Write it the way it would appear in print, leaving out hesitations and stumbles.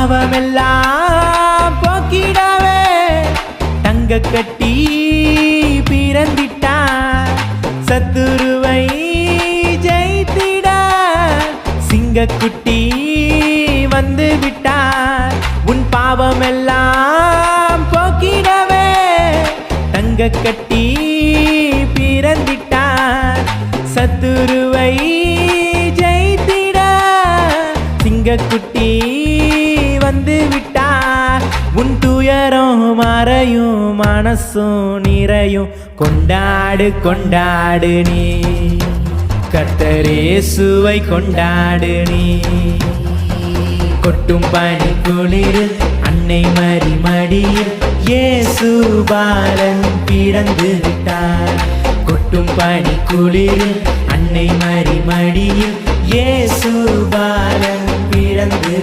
பாவமெல்லாம் போக்கிடவே தங்க கட்டி பிறந்திட்டார். சத்துருவை ஜெயித்திட சிங்கக்குட்டி வந்து விட்டார். உன் பாவமெல்லாம் போக்கிடவே தங்க கட்டி பிறந்திட்டார். சத்துருவை ஜெயித்திட சிங்கக்குட்டி வந்து விட்டார். உன் துயரம் மறையும் மனசும் நிறையும் கொண்டாடு கொண்டாடு நீ கர்த்தர் இயேசுவை கொண்டாடு நீ. கொட்டும் பனி குளிரில் அன்னை மரி மடியில் இயேசு பாலன் பிறந்து விட்டார். கொட்டும் பனி குளிரில் அன்னை மரி மடியில் இயேசு பாலன் பிறந்து